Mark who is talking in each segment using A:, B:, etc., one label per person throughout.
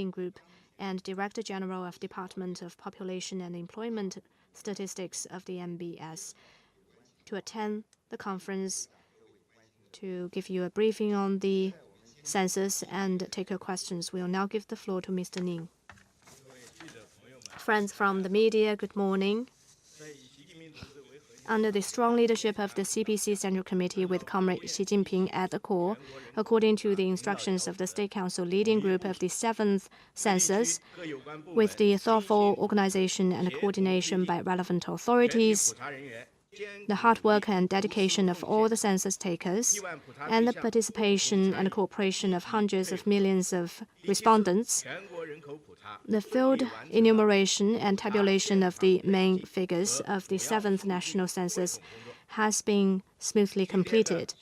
A: Group and Director General of Department of Population and Employment Statistics of the MBS, to attend the conference, to give you a briefing on the census and take your questions. We will now give the floor to Mr. Ning. Friends from the media, good morning. Under the strong leadership of the CPC Central Committee with Comrade Xi Jinping at the core, according to the instructions of the State Council Leading Group of the 7th Census, with the thoughtful organization and coordination by relevant authorities, the hard work and dedication of all the census takers, and the participation and cooperation of hundreds of millions of respondents, the field enumeration and tabulation of the main figures of the 7th National Census has been smoothly completed.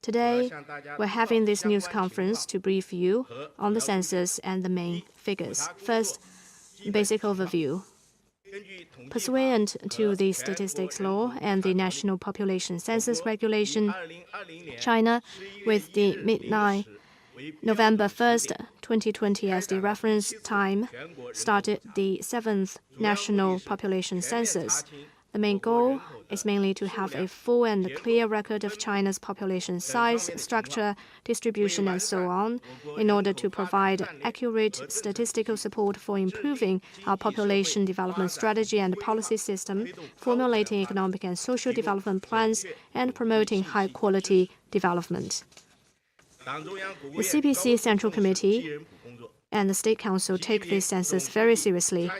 A: Today, we're having this news conference to brief you on the census and the main figures. First, basic overview. Pursuant to the Statistics Law and the National Population Census Regulation, China, with the midnight November 1st, 2020 as the reference time, started the 7th National Population Census. The main goal is mainly to have a full and clear record of China's population size, structure, distribution, and so on, in order to provide accurate statistical support for improving our population development strategy and policy system, formulating economic and social development plans, and promoting high-quality development. The CPC Central Committee and the State Council take this census very seriously.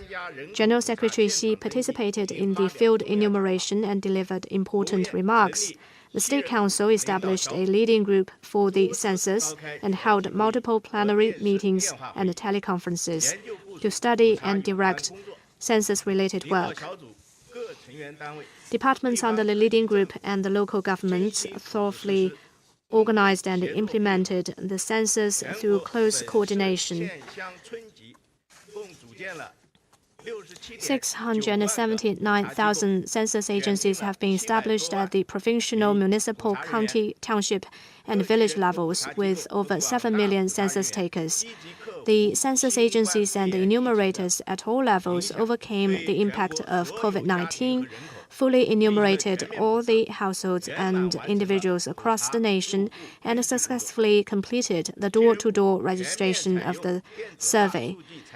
A: General Secretary Xi participated in the field enumeration and delivered important remarks. The State Council established a leading group for the census and held multiple plenary meetings and teleconferences to study and direct census-related work. Departments under the leading group and the local governments thoroughly organized and implemented the census through close coordination. 679,000 census agencies have been established at the provincial, municipal, county, township, and village levels, with over 7 million census takers. The census agencies and the enumerators at all levels overcame the impact of COVID-19, fully enumerated all the households and individuals across the nation, and successfully completed the door-to-door registration of the survey.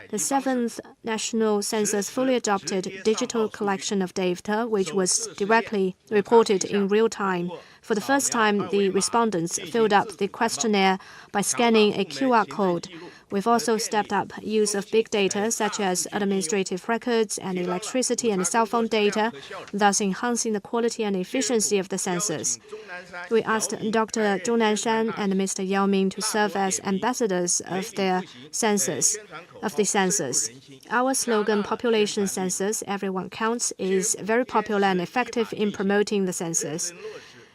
A: The 7th National Census fully adopted digital collection of data, which was directly reported in real time. For the first time, the respondents filled up the questionnaire by scanning a QR code. We've also stepped up use of big data, such as administrative records and electricity and cell phone data, thus enhancing the quality and efficiency of the census. We asked Dr. Zhong Nanshan and Mr. Yao Ming to serve as ambassadors of the census. Our slogan, Population Census, Everyone Counts, is very popular and effective in promoting the census.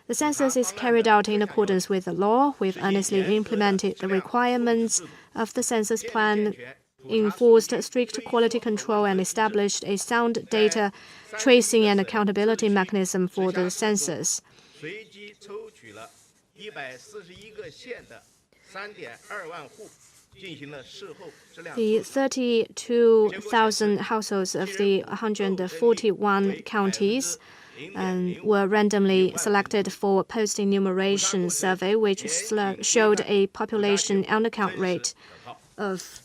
A: The census is carried out in accordance with the law. We've earnestly implemented the requirements of the census plan, enforced strict quality control, and established a sound data tracing and accountability mechanism for the census. The 32,000 households of the 141 counties were randomly selected for post-enumeration survey, which showed a population undercount rate of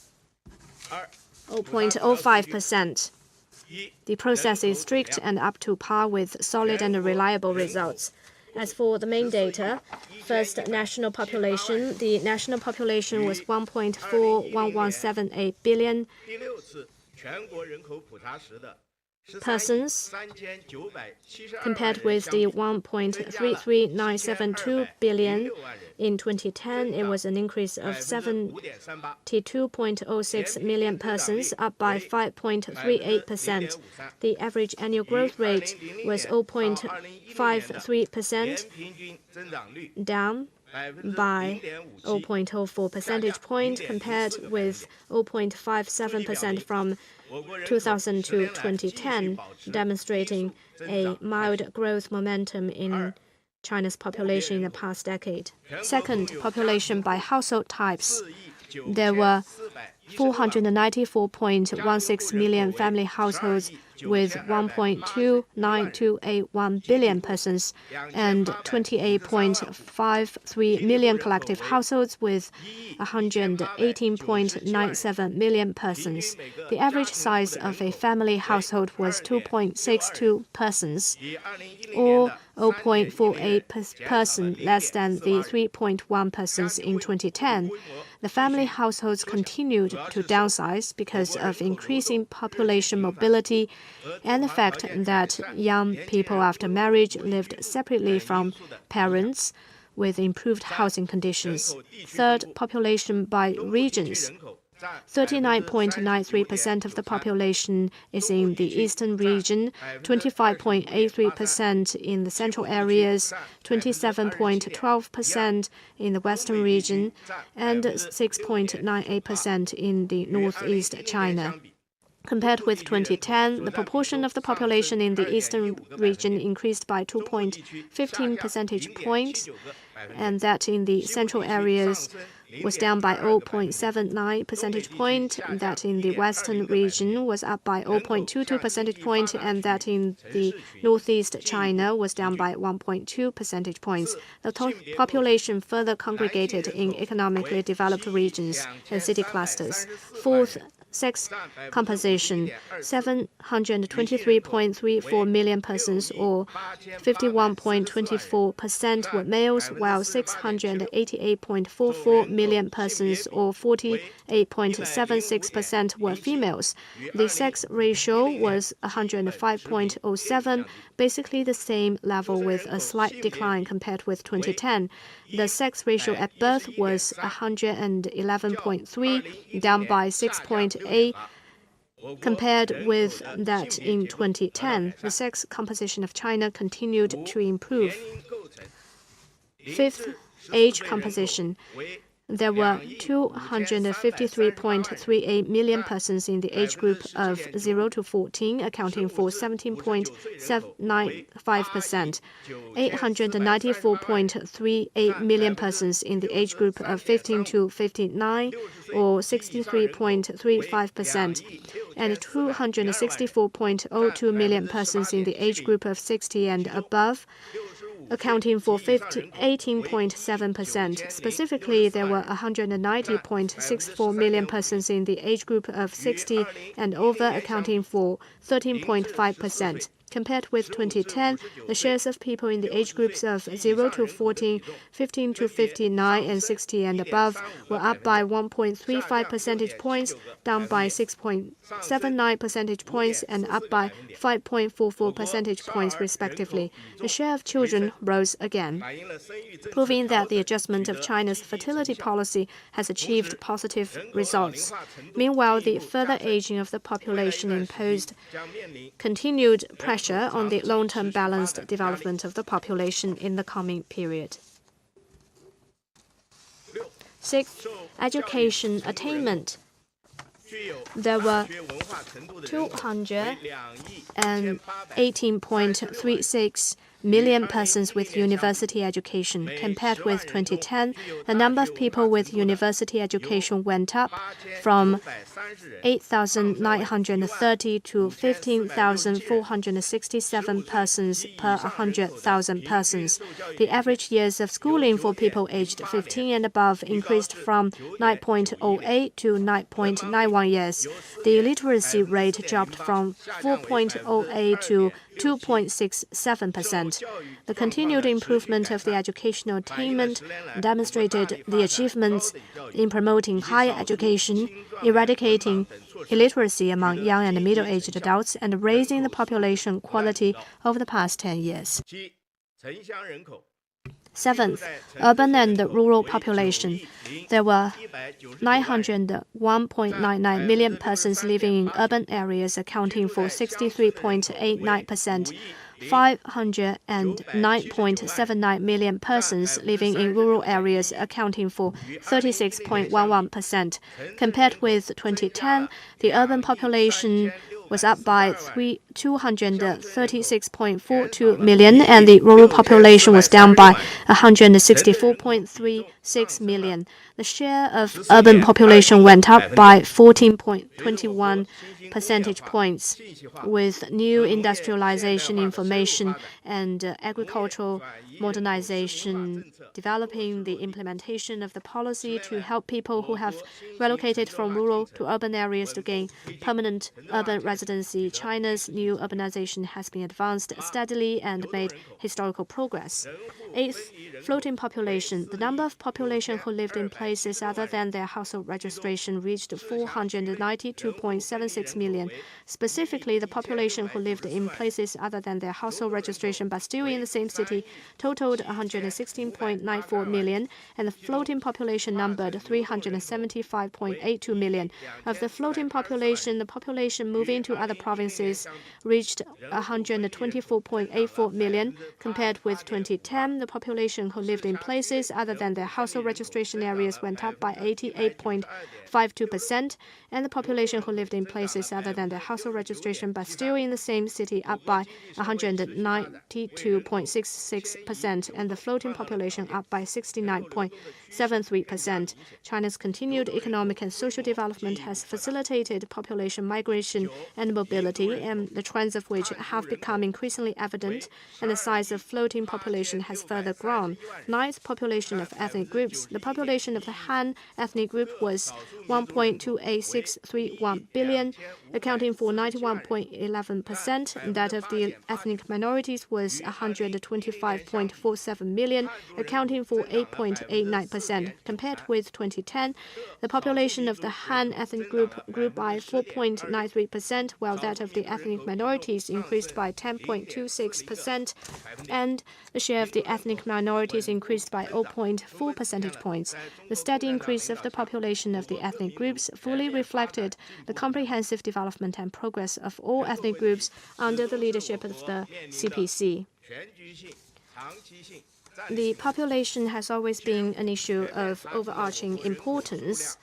A: 0.05%. The process is strict and up to par with solid and reliable results. As for the main data, first, national population. The national population was 1.41178 billion persons, compared with the 1.33972 billion in 2010. It was an increase of 72.06 million persons, up by 5.38%. The average annual growth rate was 0.53%, down by 0.04 percentage point, compared with 0.57% from 2000 to 2010, demonstrating a mild growth momentum in China's population in the past decade. Second, population by household types. There were 494.16 million family households with 1.29281 billion persons and 28.53 million collective households with 118.97 million persons. The average size of a family household was 2.62 persons, or 0.48 person less than the 3.1 persons in 2010. The family households continued to downsize because of increasing population mobility and the fact that young people after marriage lived separately from parents with improved housing conditions. Third, population by regions. 39.93% of the population is in the eastern region, 25.83% in the central areas, 27.12% in the western region, and 6.98% in the northeast China. Compared with 2010, the proportion of the population in the eastern region increased by 2.15 percentage points, and that in the central areas was down by 0.79 percentage point, and that in the western region was up by 0.22 percentage point, and that in the northeast China was down by 1.2 percentage points. The population further congregated in economically developed regions and city clusters. Fourth, sex composition. 723.34 million persons, or 51.24%, were males, while 688.44 million persons, or 48.76%, were females. The sex ratio was 105.07, basically the same level with a slight decline compared with 2010. The sex ratio at birth was 111.3, down by 6.8 compared with that in 2010. The sex composition of China continued to improve. Fifth, age composition. There were 253.38 million persons in the age group of 0 to 14, accounting for 17.95%. 894.38 million persons in the age group of 15 to 59, or 63.35%. And 264.02 million persons in the age group of 60 and above, accounting for 18.7%. Specifically, there were 190.64 million persons in the age group of 60 and over, accounting for 13.5%. Compared with 2010, the shares of people in the age groups of 0 to 14, 15 to 59, and 60 and above were up by 1.35 percentage points, down by 6.79 percentage points, and up by 5.44 percentage points, respectively. The share of children rose again, proving that the adjustment of China's fertility policy has achieved positive results. Meanwhile, the further aging of the population imposed continued pressure on the long-term balanced development of the population in the coming period. Sixth, education attainment. There were 218.36 million persons with university education. Compared with 2010, the number of people with university education went up from 8,930 to 15,467 persons per 100,000 persons. The average years of schooling for people aged 15 and above increased from 9.08 to 9.91 years. The illiteracy rate dropped from 4.08 to 2.67%. The continued improvement of the educational attainment demonstrated the achievements in promoting higher education, eradicating illiteracy among young and middle-aged adults, and raising the population quality over the past 10 years. Seventh, urban and rural population. There were 901.99 million persons living in urban areas, accounting for 63.89%. 509.79 million persons living in rural areas, accounting for 36.11%. Compared with 2010, the urban population was up by 236.42 million, and the rural population was down by 164.36 million. The share of urban population went up by 14.21 percentage points, with new industrialization, information, and agricultural modernization developing the implementation of the policy to help people who have relocated from rural to urban areas to gain permanent urban residency. China's new urbanization has been advanced steadily and made historical progress. Eighth, floating population. The number of population who lived in places other than their household registration reached 492.76 million. Specifically, the population who lived in places other than their household registration but still in the same city totaled 116.94 million, and the floating population numbered 375.82 million. Of the floating population, the population moving to other provinces reached 124.84 million. Compared with 2010, the population who lived in places other than their household registration areas went up by 88.52%, and the population who lived in places other than their household registration but still in the same city up by 192.66%, and the floating population up by 69.73%. China's continued economic and social development has facilitated population migration and mobility, and the trends of which have become increasingly evident, and the size of floating population has further grown. Ninth, population of ethnic groups. The population of the Han ethnic group was 1.28631 billion, accounting for 91.11%. That of the ethnic minorities was 125.47 million, accounting for 8.89%. Compared with 2010, the population of the Han ethnic group grew by 4.93%, while that of the ethnic minorities increased by 10.26%, and the share of the ethnic minorities increased by 0.4 percentage points. The steady increase of the population of the ethnic groups fully reflected the comprehensive development and progress of all ethnic groups under the leadership of the CPC. The population has always been an issue of overarching importance.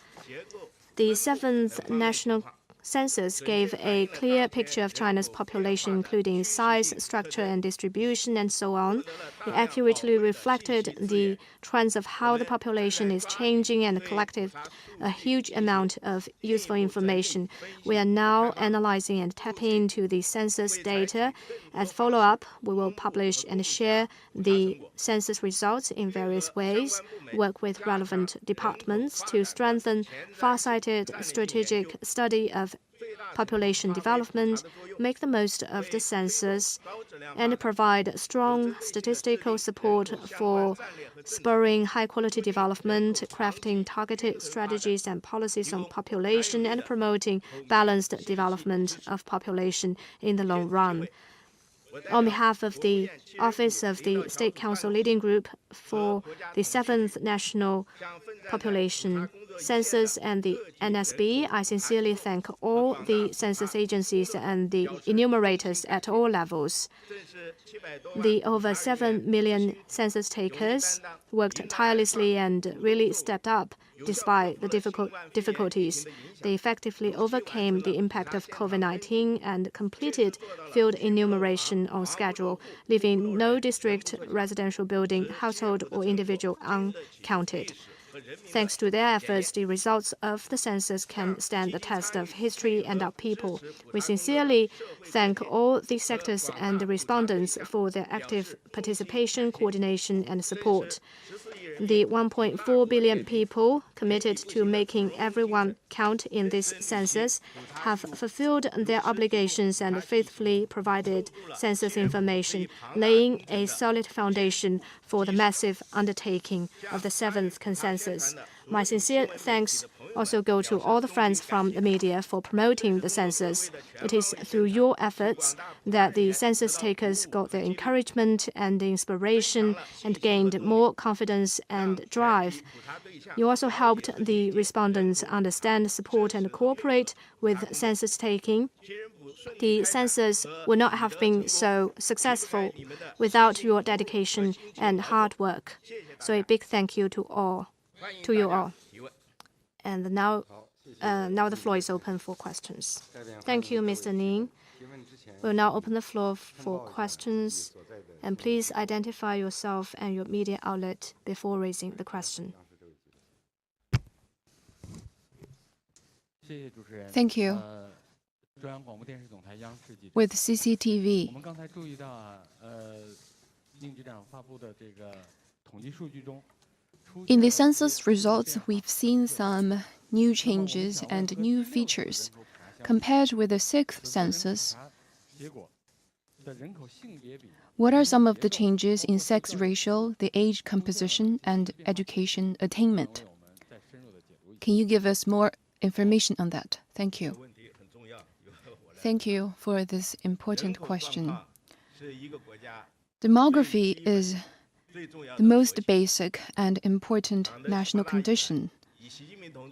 A: The 7th National Census gave a clear picture of China's population, including size, structure, and distribution, and so on. It accurately reflected the trends of how the population is changing and collected a huge amount of useful information. We are now analyzing and tapping into the census data. As follow-up, we will publish and share the census results in various ways, work with relevant departments to strengthen far-sighted strategic study of population development, make the most of the census, and provide strong statistical support for spurring high-quality development, crafting targeted strategies and policies on population, and promoting balanced development of population in the long run. On behalf of the Office of the State Council Leading Group for the 7th National Population Census and the NSB, I sincerely thank all the census agencies and the enumerators at all levels. The over 7 million census takers worked tirelessly and really stepped up despite the difficulties. They effectively overcame the impact of COVID-19 and completed field enumeration on schedule, leaving no district, residential building, household, or individual uncounted. Thanks to their efforts, the results of the census can stand the test of history and our people. We sincerely thank all the sectors and the respondents for their active participation, coordination, and support. The 1.4 billion people committed to making everyone count in this census have fulfilled their obligations and faithfully provided census information, laying a solid foundation for the massive undertaking of the 7th consensus. My sincere thanks also go to all the friends from the media for promoting the census. It is through your efforts that the census takers got their encouragement and inspiration and gained more confidence and drive. You also helped the respondents understand, support, and cooperate with census taking. The census would not have been so successful without your dedication and hard work. So a big thank you to you all. And now the floor is open for questions. Thank you, Mr. Ning. We'll now open the floor for questions, and please identify yourself and your media outlet before raising the question.
B: Thank you. With CCTV, in the census results, we've seen some new changes and new features. Compared with the 6th census, what are some of the changes in sex ratio, the age composition, and education attainment? Can you give us more information on that? Thank you. Thank you for this important question. Demography is the most basic and important national condition.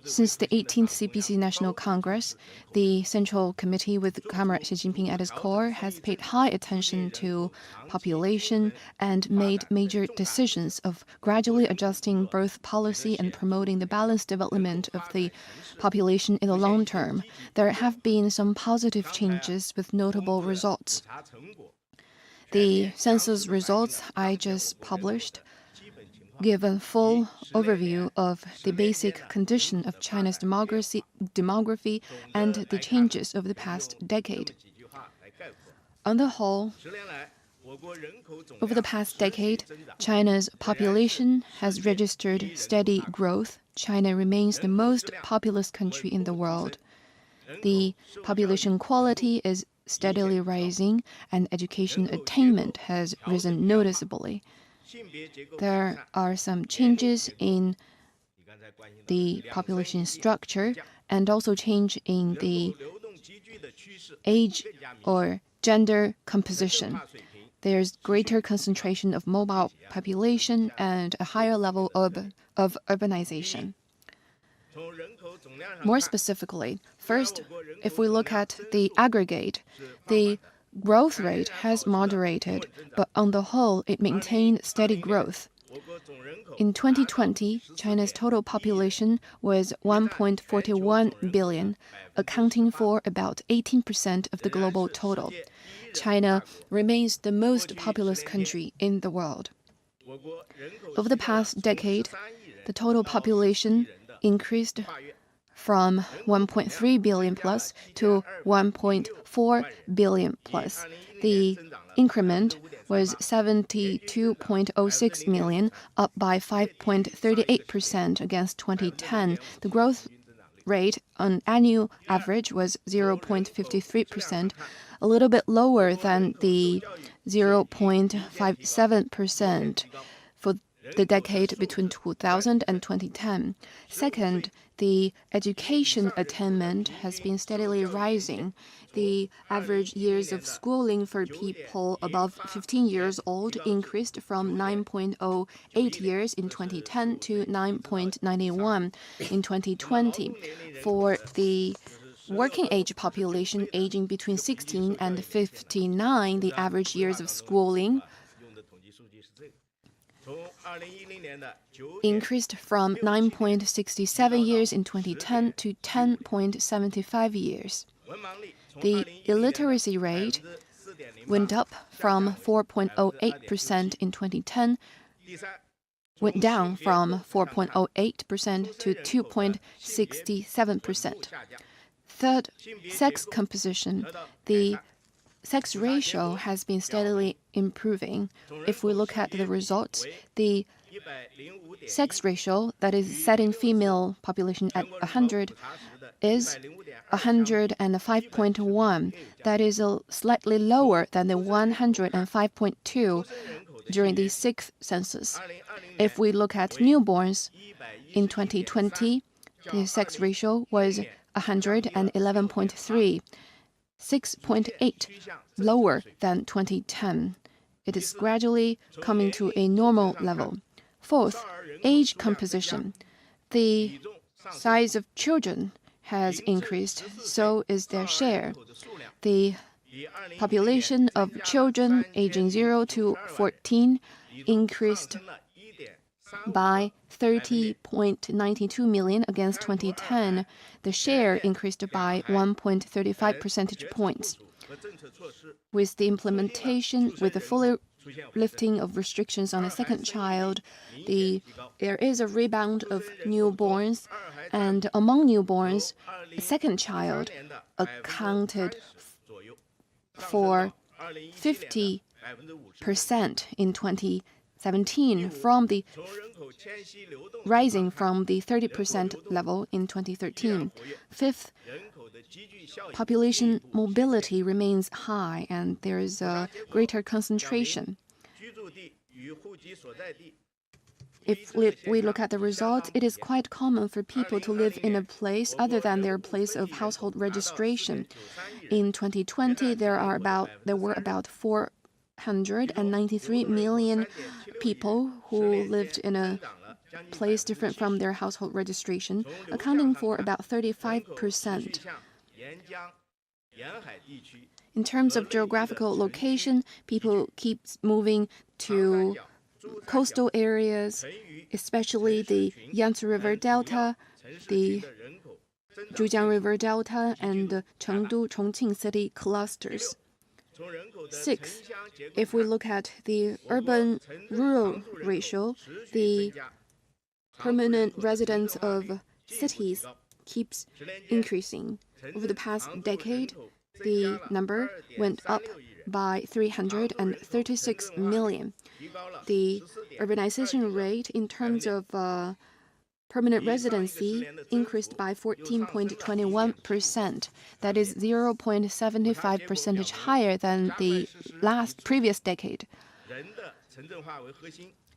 B: Since the 18th CPC National Congress, the Central Committee with Comrade Xi Jinping at its core has paid high attention to population and made major decisions of gradually adjusting birth policy and promoting the balanced development of the population in the long term. There have been some positive changes with notable results. The census results I just published give a full overview of the basic condition of China's demography and the changes of the past decade. On the whole, over the past decade, China's population has registered steady growth. China remains the most populous country in the world. The population quality is steadily rising, and education attainment has risen noticeably. There are some changes in the population structure and also change in the age or gender composition. There's greater concentration of mobile population and a higher level of urbanization. More specifically, first, if we look at the aggregate, the growth rate has moderated, but on the whole, it maintained steady growth. In 2020, China's total population was 1.41 billion, accounting for about 18% of the global total. China remains the most populous country in the world. Over the past decade, the total population increased from 1.3 billion plus to 1.4 billion plus. The increment was 72.06 million, up by 5.38% against 2010. The growth rate on annual average was 0.53%, a little bit lower than the 0.57% for the decade between 2000 and 2010. Second, the education attainment has been steadily rising. The average years of schooling for people above 15 years old increased from 9.08 years in 2010 to 9.91 in 2020. For the working age population aging between 16 and 59, the average years of schooling increased from 9.67 years in 2010 to 10.75 years. The illiteracy rate went up from 4.08% in 2010, went down from 4.08% to 2.67%. Third, sex composition. The sex ratio has been steadily improving. If we look at the results, the sex ratio, that is setting female population at 100, is 105.1. That is slightly lower than the 105.2 during the 6th census. If we look at newborns, in 2020, the sex ratio was 111.3. 6.8 lower than 2010. It is gradually coming to a normal level. Fourth, age composition. The size of children has increased, so is their share. The population of children aging 0 to 14 increased by 30.92 million against 2010. The share increased by 1.35 percentage points. with the implementation, with the full lifting of restrictions on a second child, there is a rebound of newborns, and among newborns, a second child accounted for 50% in 2017, rising from the 30% level in 2013. Fifth, population mobility remains high, and there is a greater concentration. If we look at the results, it is quite common for people to live in a place other than their place of household registration. In 2020, there were about 493 million people who lived in a place different from their household registration, accounting for about 35%. In terms of geographical location, people keep moving to coastal areas, especially the Yangtze River Delta, the Zhujiang River Delta, and the Chengdu, Chongqing city clusters. Sixth, if we look at the urban-rural ratio, the permanent residents of cities keeps increasing. Over the past decade, the number went up by 336 million. The urbanization rate in terms of permanent residency increased by 14.21%. That is 0.75% higher than the previous decade.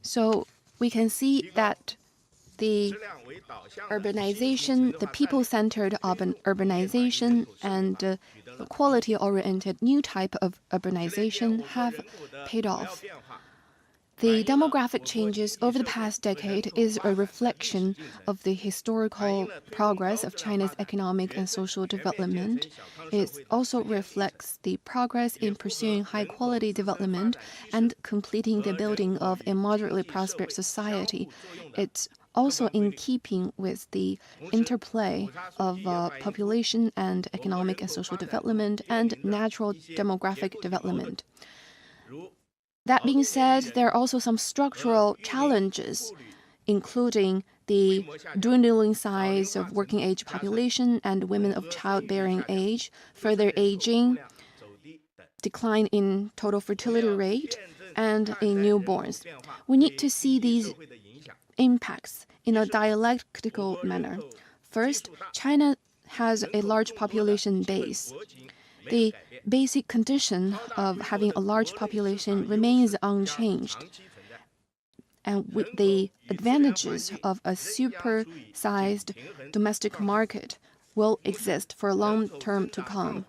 B: So we can see that the urbanization, the people-centered urbanization, and the quality-oriented new type of urbanization have paid off. The demographic changes over the past decade is a reflection of the historical progress of China's economic and social development. It also reflects the progress in pursuing high-quality development and completing the building of a moderately prosperous society. It's also in keeping with the interplay of population and economic and social development and natural demographic development. That being said, there are also some structural challenges, including the dwindling size of working-age population and women of childbearing age, further aging, decline in total fertility rate, and in newborns. We need to see these impacts in a dialectical manner. First, China has a large population base. The basic condition of having a large population remains unchanged. And with the advantages of a super-sized domestic market will exist for a long term to come.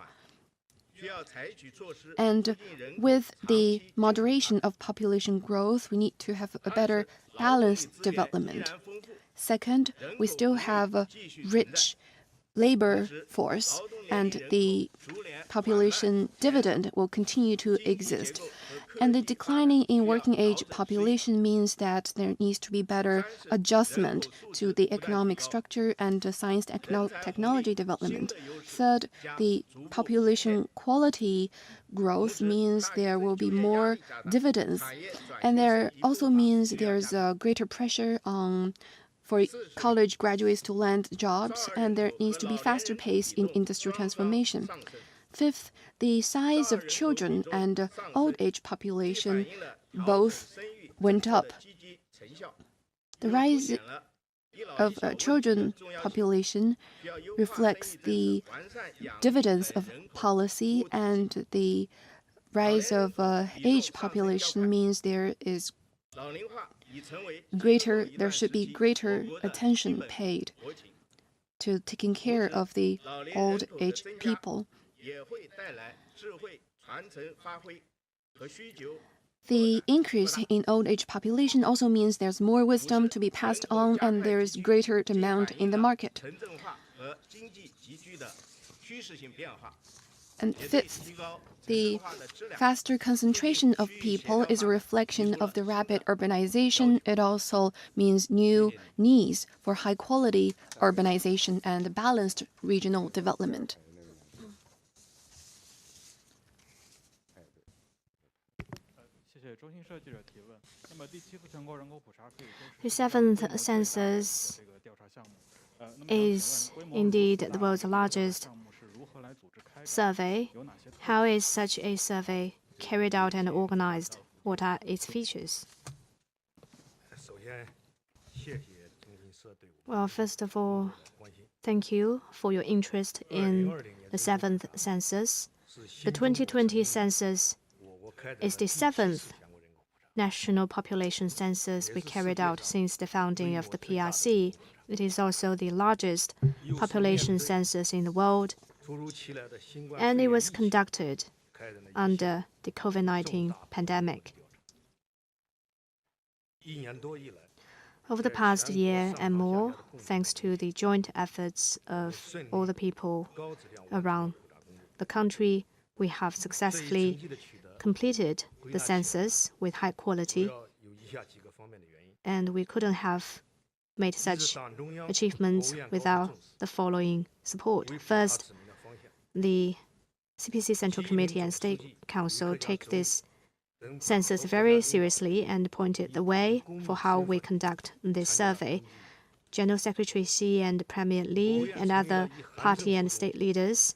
B: And with the moderation of population growth, we need to have a better balanced development. Second, we still have a rich labor force, and the population dividend will continue to exist. And the declining in working-age population means that there needs to be better adjustment to the economic structure and science technology development. Third, the population quality growth means there will be more dividends, and there also means there's a greater pressure for college graduates to land jobs, and there needs to be faster pace in industrial transformation. Fifth, the size of children and old age population both went up. The rise of children population reflects the dividends of policy, and the rise of age population means there should be greater attention paid to taking care of the old age people. The increase in old age population also means there's more wisdom to be passed on, and there is greater demand in the market. And fifth, the faster concentration of people is a reflection of the rapid urbanization. It also means new needs for high-quality urbanization and balanced regional development.
A: The seventh census is indeed the world's largest survey. How is such a survey carried out and organized? What are its features? Well, first of all, thank you for your interest in the seventh census. The 2020 census is the seventh National Population Census we carried out since the founding of the PRC. It is also the largest population census in the world, and it was conducted under the COVID-19 pandemic. Over the past year and more, thanks to the joint efforts of all the people around the country, we have successfully completed the census with high quality, and we couldn't have made such achievements without the following support. First, the CPC Central Committee and State Council take this census very seriously and pointed the way for how we conduct this survey. General Secretary Xi and Premier Li and other party and state leaders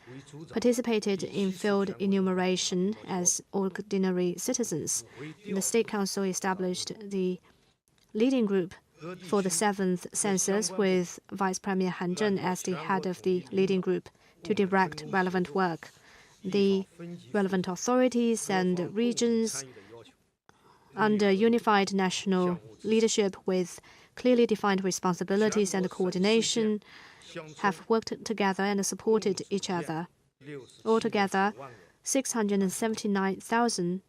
A: participated in field enumeration as ordinary citizens. The State Council established the leading group for the seventh census with Vice Premier Han Zheng as the head of the leading group to direct relevant work. The relevant authorities and regions, under unified national leadership with clearly defined responsibilities and coordination, have worked together and supported each other. Altogether, 679,000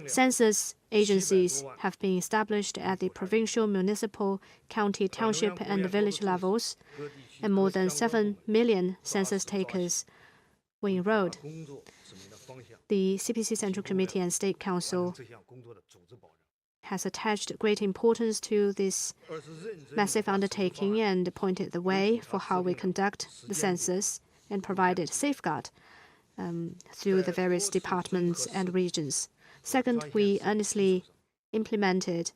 A: census agencies have been established at the provincial, municipal, county, township, and village levels, and more than 7 million census takers were enrolled. The CPC Central Committee and State Council has attached great importance to this massive undertaking and pointed the way for how we conduct the census and provided safeguard through the various departments and regions. Second, we earnestly implemented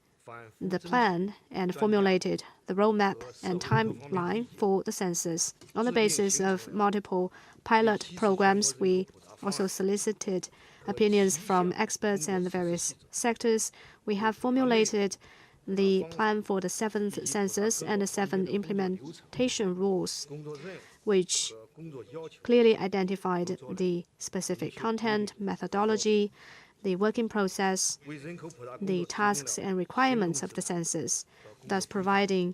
A: the plan and formulated the roadmap and timeline for the census. On the basis of multiple pilot programs, we also solicited opinions from experts and the various sectors. We have formulated the plan for the seventh census and the 7 implementation rules, which clearly identified the specific content, methodology, the working process, the tasks and requirements of the census, thus providing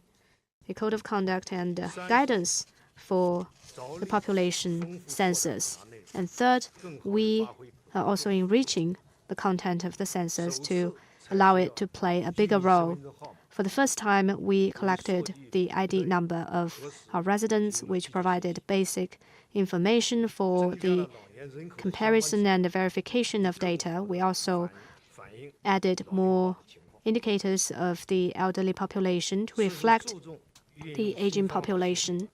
A: a code of conduct and guidance for the population census. And third, we are also enriching the content of the census to allow it to play a bigger role. For the first time, we collected the ID number of our residents, which provided basic information for the comparison and verification of data. We also added more indicators of the elderly population to reflect the aging population.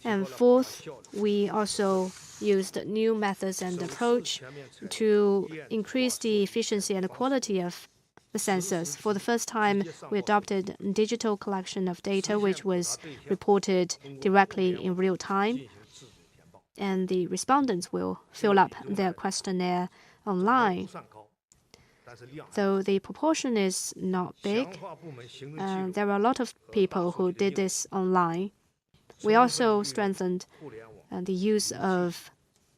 A: And fourth, we also used new methods and approach to increase the efficiency and quality of the census. For the first time, we adopted digital collection of data, which was reported directly in real time. And the respondents will fill up their questionnaire online. Though the proportion is not big, there are a lot of people who did this online. We also strengthened the use of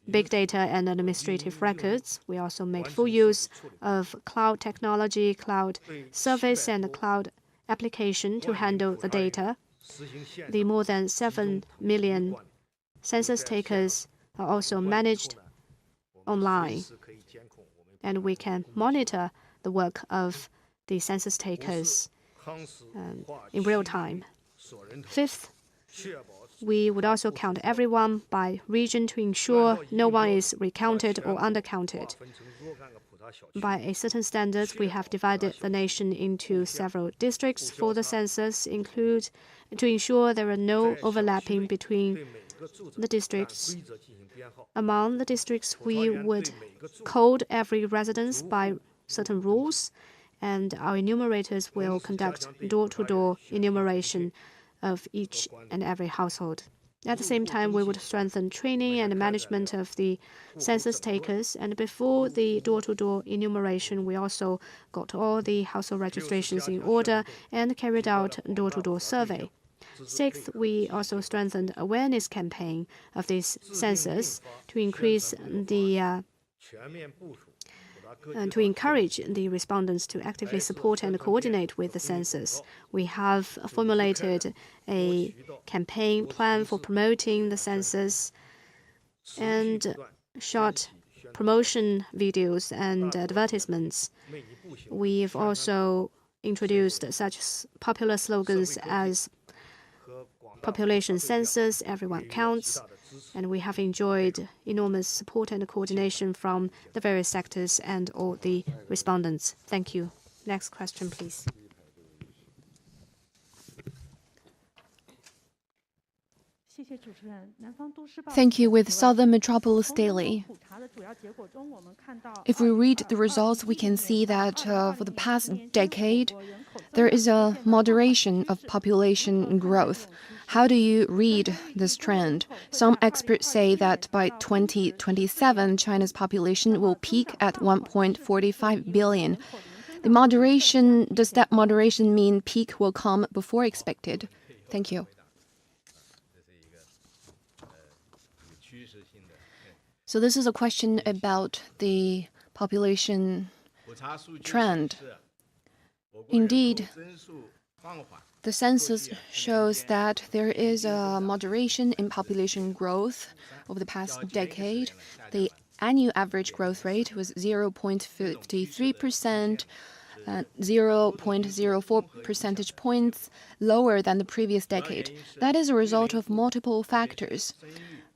A: big data and administrative records. We also made full use of cloud technology, cloud service, and cloud application to handle the data. The more than 7 million census takers are also managed online, and we can monitor the work of the census takers in real time. Fifth, we would also count everyone by region to ensure no one is recounted or undercounted. By a certain standard, we have divided the nation into several districts for the census, to ensure there are no overlapping between the districts. Among the districts, we would code every residence by certain rules, and our enumerators will conduct door-to-door enumeration of each and every household. At the same time, we would strengthen training and management of the census takers. And before the door-to-door enumeration, we also got all the household registrations in order and carried out door-to-door survey. Sixth, we also strengthened awareness campaign of this census to increase to encourage the respondents to actively support and coordinate with the census. We have formulated a campaign plan for promoting the census and shot promotion videos and advertisements. We've also introduced such popular slogans as Population Census, Everyone Counts, and we have enjoyed enormous support and coordination from the various sectors and all the respondents. Thank you. Next question, please.
B: Thank you. With Southern Metropolis Daily. If we read the results, we can see that for the past decade, there is a moderation of population growth. How do you read this trend? Some experts say that by 2027, China's population will peak at 1.45 billion. Does that moderation mean peak will come before expected? Thank you. So this is a question about the population trend. Indeed, the census shows that there is a moderation in population growth over the past decade. The annual average growth rate was 0.53%, 0.04 percentage points lower than the previous decade. That is a result of multiple factors.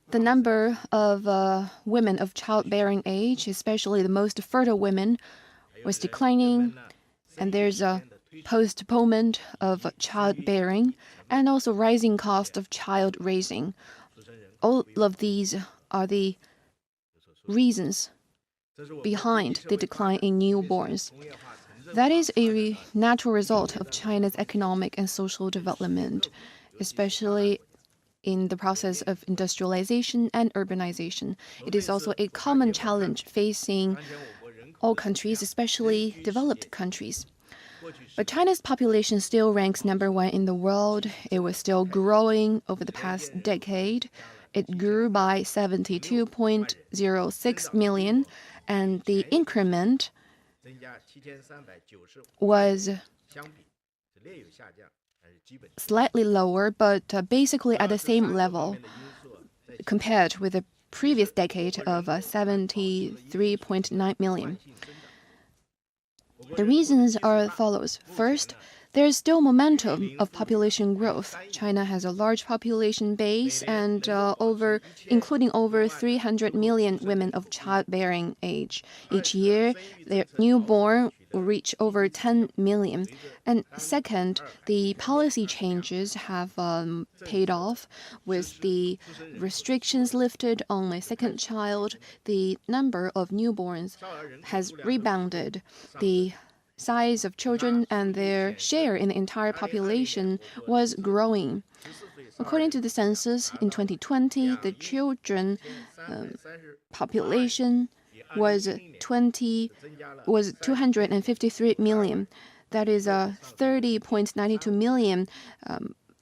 B: The number of women of childbearing age, especially the most fertile women, was declining, and there's a postponement of childbearing and also rising cost of child raising. All of these are the reasons behind the decline in newborns. That is a natural result of China's economic and social development, especially in the process of industrialization and urbanization. It is also a common challenge facing all countries, especially developed countries. But China's population still ranks #1 in the world. It was still growing over the past decade. It grew by 72.06 million, and the increment was slightly lower, but basically at the same level compared with the previous decade of 73.9 million. The reasons are as follows. First, there is still momentum of population growth. China has a large population base and including over 300 million women of childbearing age. Each year, their newborn will reach over 10 million. And second, the policy changes have paid off. With the restrictions lifted on a second child, the number of newborns has rebounded. The size of children and their share in the entire population was growing. According to the census, in 2020, the children population was 253 million. That is 30.92 million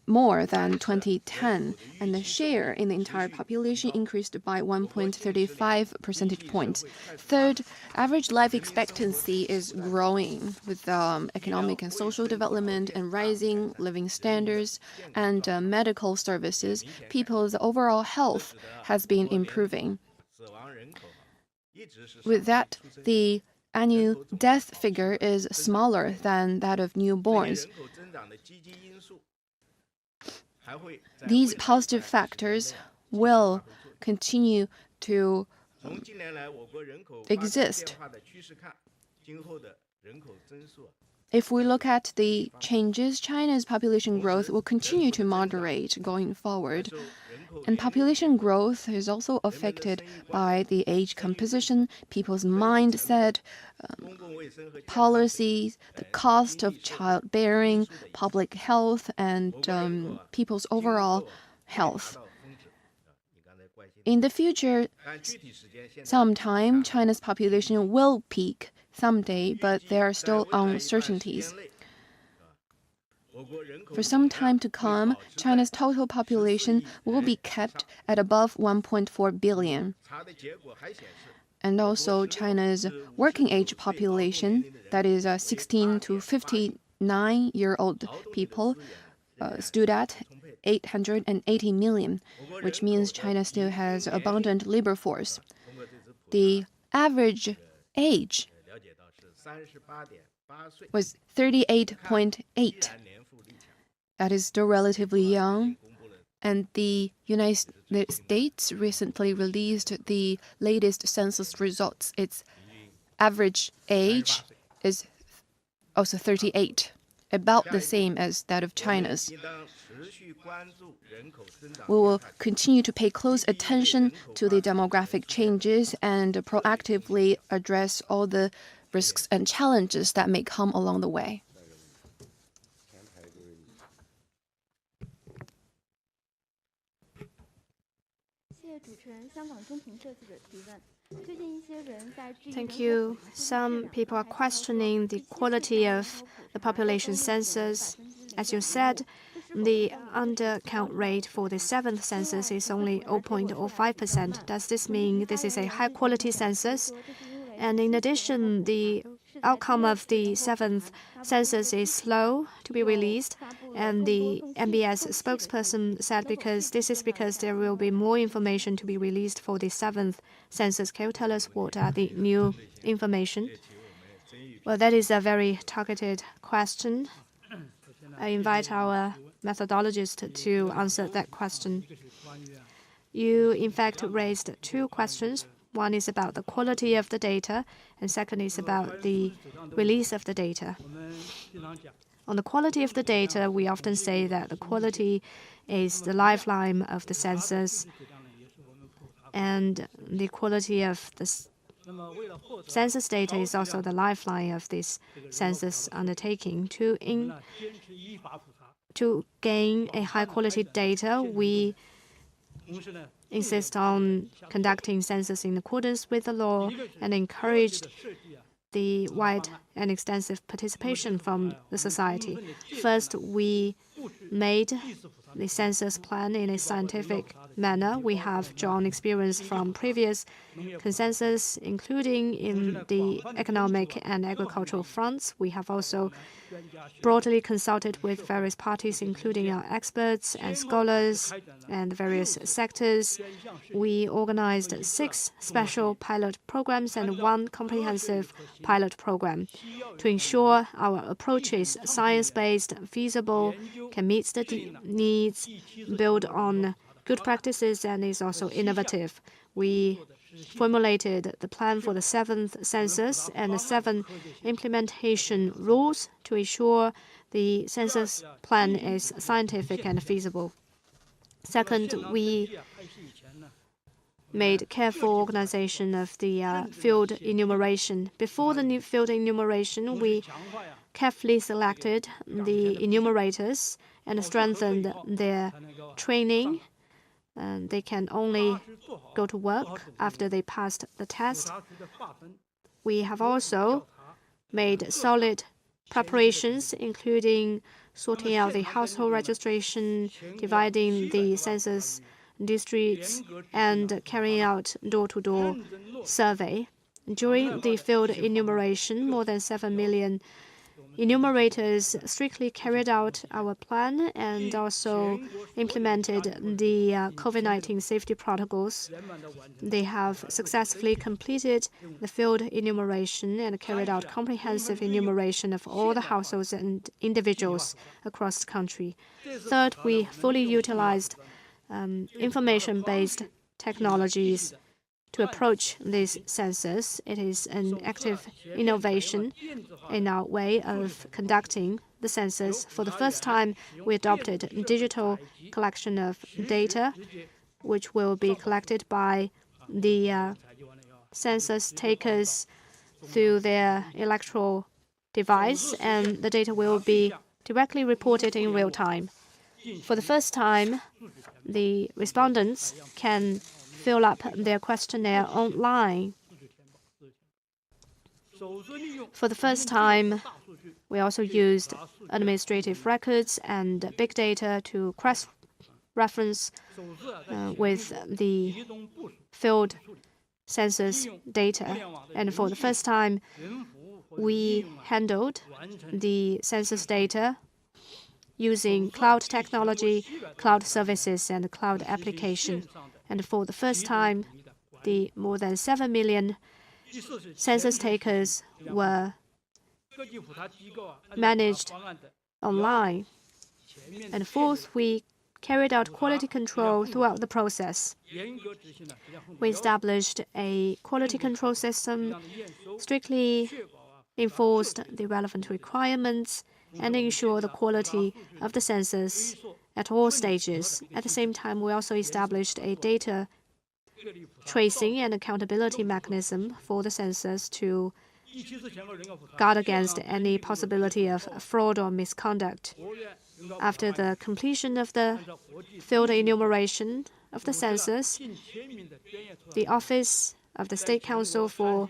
B: more than 2010, and the share in the entire population increased by 1.35 percentage points. Third, average life expectancy is growing with economic and social development and rising living standards and medical services. People's overall health has been improving. With that, the annual death figure is smaller than that of newborns. These positive factors will continue to exist. if we look at the changes, China's population growth will continue to moderate going forward. And population growth is also affected by the age composition, people's mindset, policies, the cost of childbearing, public health, and people's overall health. In the future, sometime China's population will peak someday, but there are still uncertainties. For some time to come, China's total population will be kept at above 1.4 billion. And also, China's working age population, that is 16 to 59-year-old people, stood at 880 million, which means China still has abundant labor force. The average age was 38.8. That is still relatively young. And the United States recently released the latest census results. Its average age is also 38, about the same as that of China's. We will continue to pay close attention to the demographic changes and proactively address all the risks and challenges that may come along the way.
A: Thank you. Some people are questioning the quality of the population census. As you said, the undercount rate for the 7th census is only 0.05%. Does this mean this is a high-quality census? And in addition, the outcome of the 7th census is slow to be released, and the MBS spokesperson said because there will be more information to be released for the 7th census. Can you tell us what are the new information? Well, that is a very targeted question. I invite our methodologist to answer that question. You, in fact, raised two questions. One is about the quality of the data, and second is about the release of the data. On the quality of the data, we often say that the quality is the lifeline of the census, and the quality of the census data is also the lifeline of this census undertaking. To gain a high-quality data, we insist on conducting census in accordance with the law and encouraged the wide and extensive participation from the society. First, we made the census plan in a scientific manner. We have drawn experience from previous consensus, including in the economic and agricultural fronts. We have also broadly consulted with various parties, including our experts and scholars and various sectors. We organized 6 special pilot programs and 1 comprehensive pilot program to ensure our approach is science-based, feasible, can meet the needs, build on good practices, and is also innovative. We formulated the plan for the 7th census and the 7 implementation rules to ensure the census plan is scientific and feasible. Second, we made careful organization of the field enumeration. Before the new field enumeration, we carefully selected the enumerators and strengthened their training. They can only go to work after they passed the test. We have also made solid preparations, including sorting out the household registration, dividing the census districts, and carrying out door-to-door survey. During the field enumeration, more than 7 million enumerators strictly carried out our plan and also implemented the COVID-19 safety protocols. They have successfully completed the field enumeration and carried out comprehensive enumeration of all the households and individuals across the country. Third, we fully utilized information-based technologies to approach this census. It is an active innovation in our way of conducting the census. For the first time, we adopted digital collection of data, which will be collected by the census takers through their electoral device, and the data will be directly reported in real time. For the first time, the respondents can fill up their questionnaire online. For the first time, we also used administrative records and big data to cross-reference with the field census data. And for the first time, we handled the census data using cloud technology, cloud services, and cloud application. And for the first time, the more than 7 million census takers were managed online. And fourth, we carried out quality control throughout the process. We established a quality control system, strictly enforced the relevant requirements, and ensure the quality of the census at all stages. At the same time, we also established a data tracing and accountability mechanism for the census to guard against any possibility of fraud or misconduct. After the completion of the field enumeration of the census, the Office of the State Council for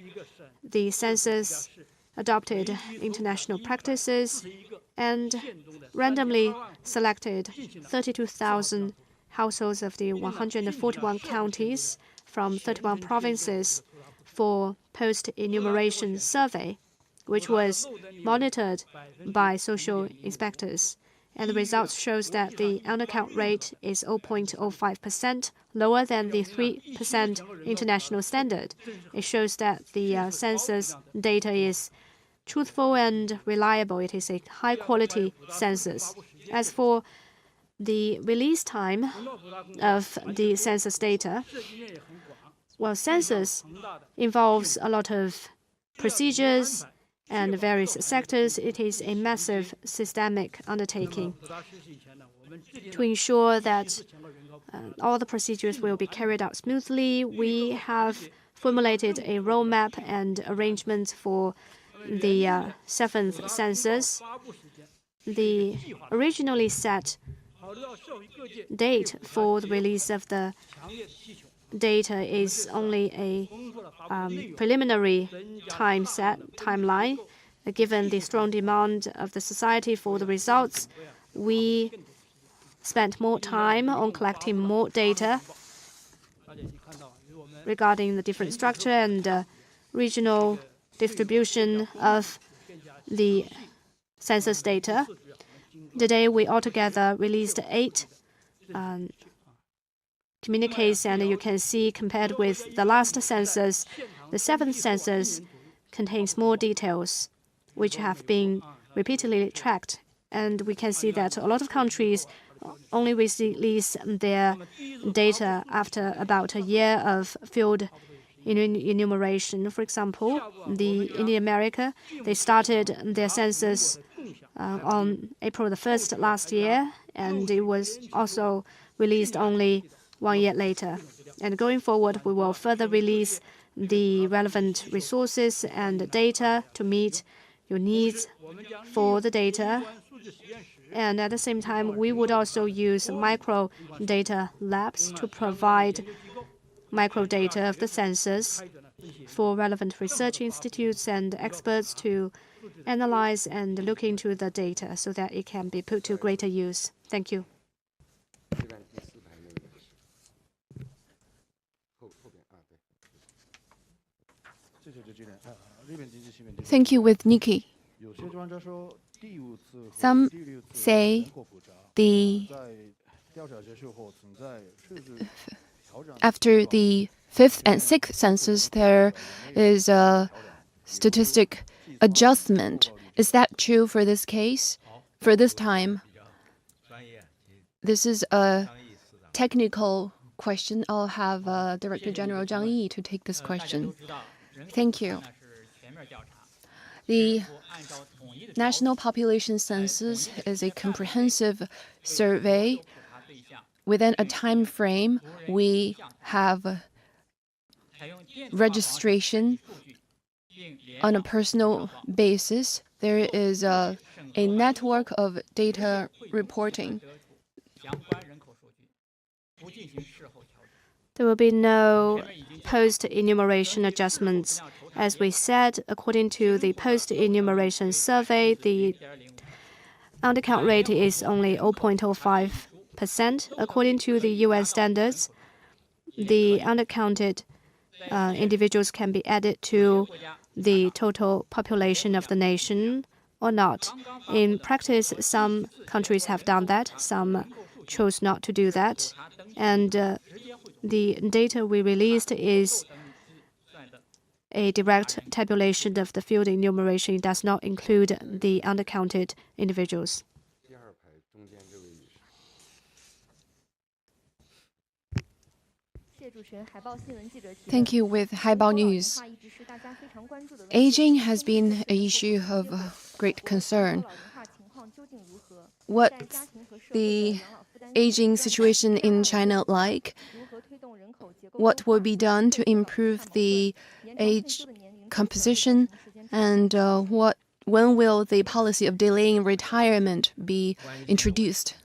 A: the Census adopted international practices and randomly selected 32,000 households of the 141 counties from 31 provinces for post-enumeration survey, which was monitored by social inspectors. And the results shows that the unaccount rate is 0.05%, lower than the 3% international standard. It shows that the census data is truthful and reliable. It is a high-quality census. As for the release time of the census data, well, census involves a lot of procedures and various sectors. It is a massive systemic undertaking. To ensure that all the procedures will be carried out smoothly, we have formulated a roadmap and arrangement for the 7th census. The originally set date for the release of the data is only a preliminary timeline. Given the strong demand of the society for the results, we spent more time on collecting more data regarding the different structure and regional distribution of the census data. Today, we altogether released 8 communiques, and you can see, compared with the last census, the 7th census contains more details, which have been repeatedly tracked. And we can see that a lot of countries only release their data after about a year of field enumeration. For example, in America, they started their census on April the 1st last year, and it was also released only 1 year later. And going forward, we will further release the relevant resources and data to meet your needs for the data. And at the same time, we would also use micro data labs to provide micro data of the census for relevant research institutes and experts to analyze and look into the data so that it can be put to greater use. Thank you.
B: Thank you, with Nikki. Some say after the 5th and 6th census, there is a statistic adjustment. Is that true for this case? For this time? This is a technical question, I'll have Director General Zhang Yi to take this question. Thank you. The National Population Census is a comprehensive survey. Within a time frame, we have registration on a personal basis. There is a network of data reporting.
A: There will be no post-enumeration adjustments. As we said, according to the post-enumeration survey, the undercount rate is only 0.05%. According to the UN standards, the undercounted individuals can be added to the total population of the nation or not. In practice, some countries have done that, some chose not to do that. And the data we released is a direct tabulation of the field enumeration. It does not include the undercounted individuals.
B: Thank you. With Haibao News. Aging has been an issue of great concern. What's the aging situation in China like? What will be done to improve the age composition? And when will the policy of delaying retirement be introduced?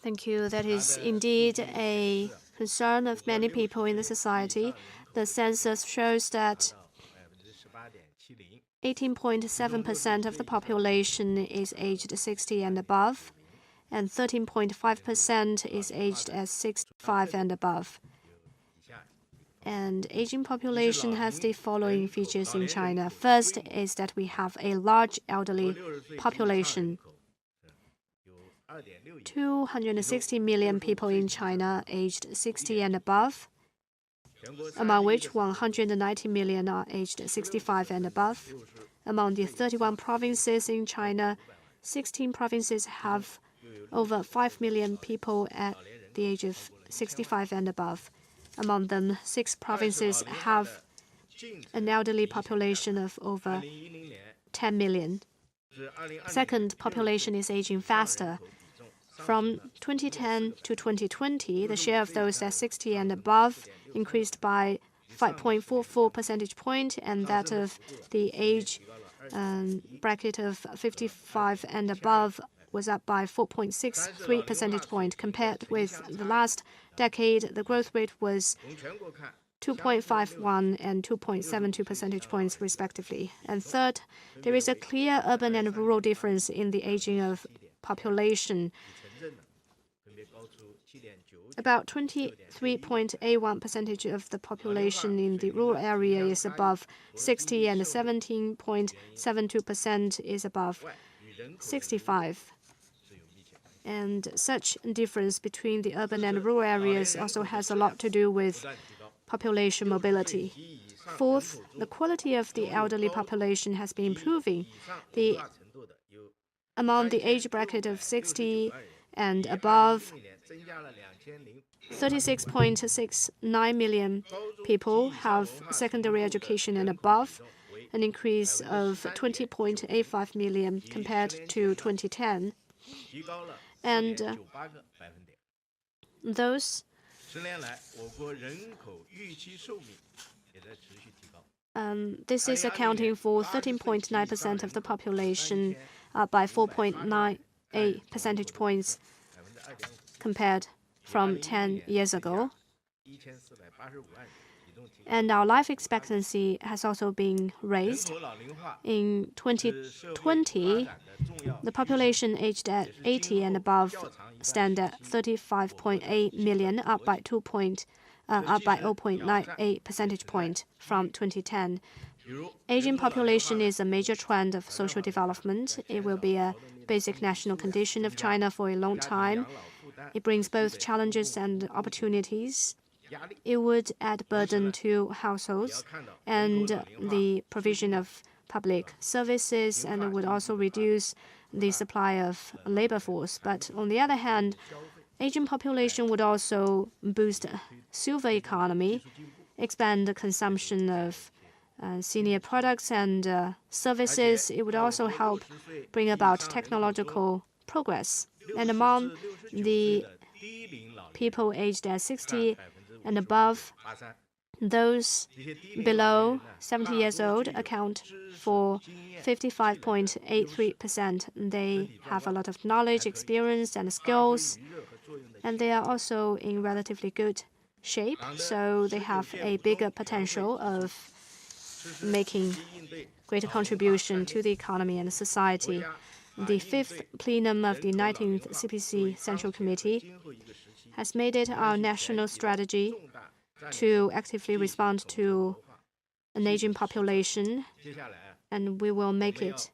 A: Thank you. That is indeed a concern of many people in the society. The census shows that 18.7% of the population is aged 60 and above, and 13.5% is aged at 65 and above. And aging population has the following features in China. First is that we have a large elderly population. 260 million people in China aged 60 and above, among which 190 million are aged 65 and above. Among the 31 provinces in China, 16 provinces have over 5 million people at the age of 65 and above. Among them, 6 provinces have an elderly population of over 10 million. Second, population is aging faster. From 2010 to 2020, the share of those at 60 and above increased by 5.44 percentage point, and that of the age bracket of 55 and above was up by 4.63 percentage point. Compared with the last decade, the growth rate was 2.51 and 2.72 percentage points respectively. And third, there is a clear urban and rural difference in the aging of population. About 23.81% of the population in the rural area is above 60, and 17.72% is above 65. And such difference between the urban and rural areas also has a lot to do with population mobility. Fourth, the quality of the elderly population has been improving. Among the age bracket of 60 and above, 36.69 million people have secondary education and above, an increase of 20.85 million compared to 2010. And this is accounting for 13.9% of the population, by 4.98 percentage points compared from 10 years ago. And our life expectancy has also been raised. In 2020, the population aged at 80 and above stand at 35.8 million, up by 0.98 percentage point from 2010. Aging population is a major trend of social development. It will be a basic national condition of China for a long time. It brings both challenges and opportunities. It would add burden to households and the provision of public services, and it would also reduce the supply of labor force. But on the other hand, aging population would also boost silver economy, expand the consumption of senior products and services. It would also help bring about technological progress. And among the people aged at 60 and above, those below 70 years old account for 55.83%. They have a lot of knowledge, experience, and skills, and they are also in relatively good shape, so they have a bigger potential of making greater contribution to the economy and society. The fifth plenum of the 19th CPC Central Committee has made it our national strategy to actively respond to an aging population, and we will make it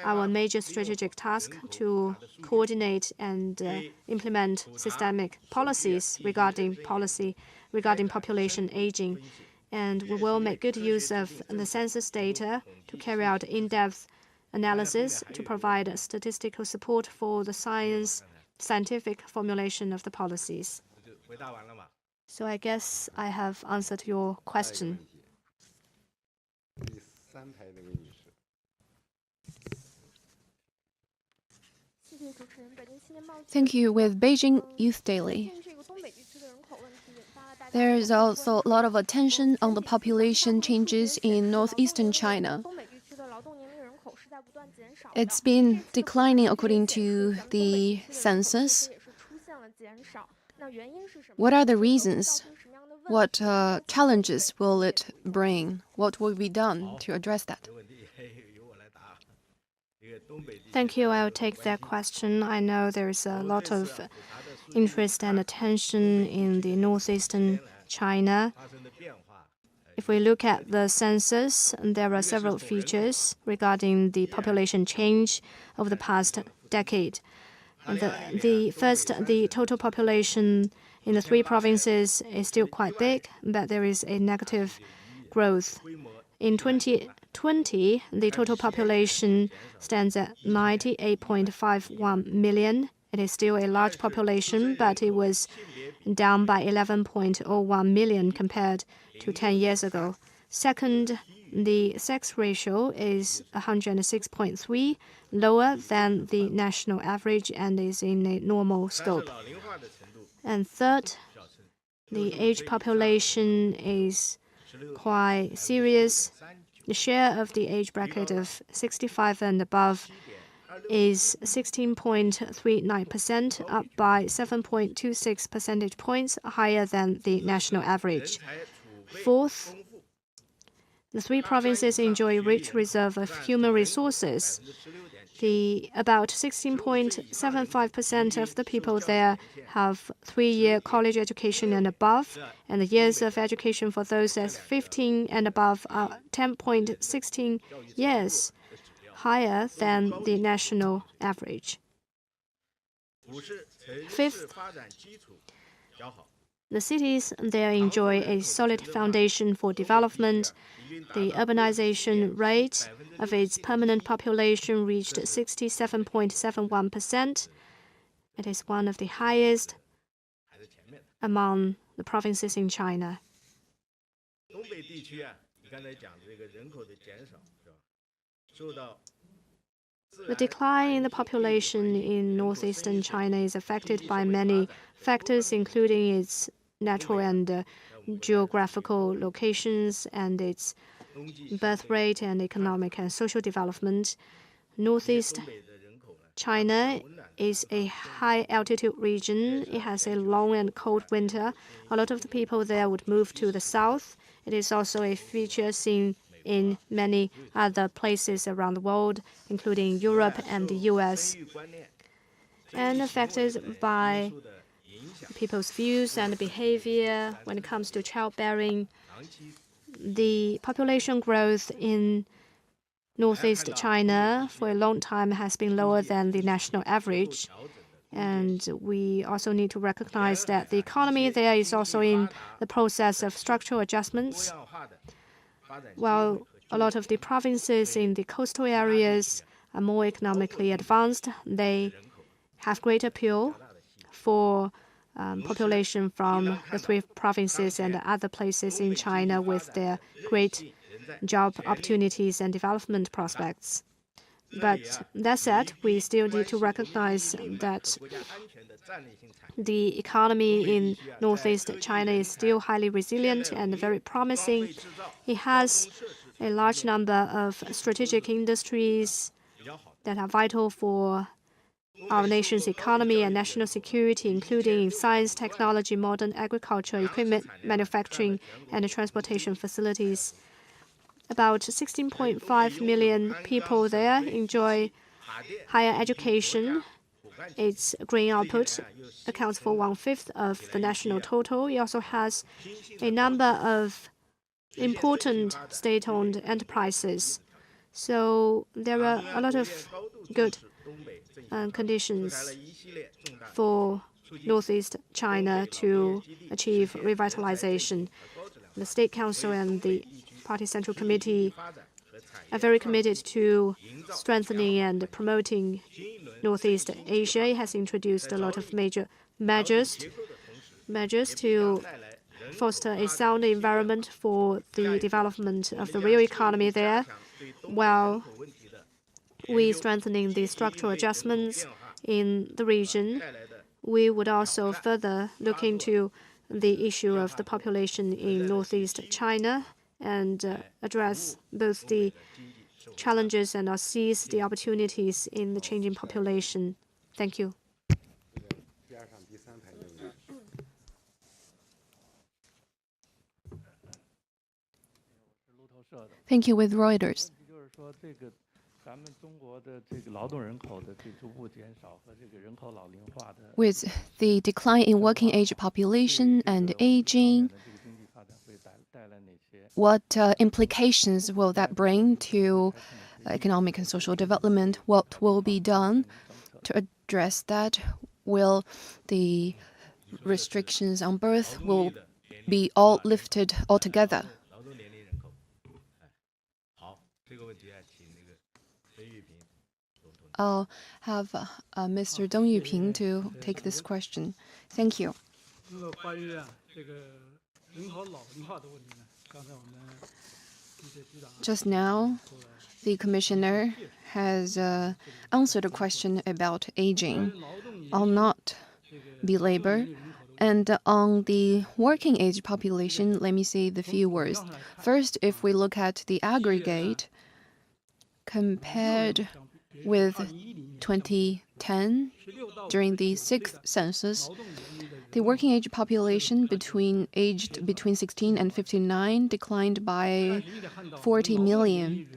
A: our major strategic task to coordinate and implement systemic policies regarding population aging. And we will make good use of the census data to carry out in-depth analysis to provide statistical support for the scientific formulation of the policies. So I guess I have answered your question.
B: Thank you. With Beijing Youth Daily, there is also a lot of attention on the population changes in northeastern China. It's been declining according to the census. What are the reasons? What challenges will it bring? What will be done to address that?
A: Thank you. I'll take that question. I know there's a lot of interest and attention in the northeastern China. If we look at the census, there are several features regarding the population change over the past decade. The total population in the three provinces is still quite big, but there is a negative growth. In 2020, the total population stands at 98.51 million. It is still a large population, but it was down by 11.01 million compared to 10 years ago. Second, the sex ratio is 106.3, lower than the national average and is in a normal scope. And third, the age population is quite serious. The share of the age bracket of 65 and above is 16.39%, up by 7.26 percentage points, higher than the national average. Fourth, the three provinces enjoy a rich reserve of human resources. About 16.75% of the people there have 3-year college education and above, and the years of education for those as 15 and above are 10.16 years, higher than the national average. Fifth, the cities there enjoy a solid foundation for development. The urbanization rate of its permanent population reached 67.71%. It is one of the highest among the provinces in China. The decline in the population in northeastern China is affected by many factors, including its natural and geographical locations and its birth rate and economic and social development. Northeast China is a high-altitude region. It has a long and cold winter. A lot of the people there would move to the south. It is also a feature seen in many other places around the world, including Europe and the US. And affected by people's views and behavior when it comes to childbearing, the population growth in northeast China for a long time has been lower than the national average. And we also need to recognize that the economy there is also in the process of structural adjustments. While a lot of the provinces in the coastal areas are more economically advanced, they have great appeal for population from the 3 provinces and other places in China with their great job opportunities and development prospects. But that said, we still need to recognize that the economy in northeast China is still highly resilient and very promising. It has a large number of strategic industries that are vital for our nation's economy and national security, including in science, technology, modern agriculture, equipment manufacturing, and transportation facilities. About 16.5 million people there enjoy higher education. Its grain output accounts for 1/5 of the national total. It also has a number of important state-owned enterprises. So there are a lot of good conditions for Northeast China to achieve revitalization. The State Council and the Party Central Committee are very committed to strengthening and promoting Northeast Asia. It has introduced a lot of major measures to foster a sound environment for the development of the real economy there, while we strengthening the structural adjustments in the region. We would also further look into the issue of the population in northeast China and address both the challenges and seize the opportunities in the changing population. Thank you.
B: Thank you with Reuters. With the decline in working age population and aging, what implications will that bring to economic and social development? What will be done to address that? Will the restrictions on birth will be all lifted altogether? I'll have Mr. Deng Yuping to take this question. Thank you. Just now, the Commissioner has answered a question about aging. I'll not belabor. And on the working age population, let me say the few words. First, if we look at the aggregate, compared with 2010, during the 6th census, the working age population aged between 16 and 59 declined by 40 million.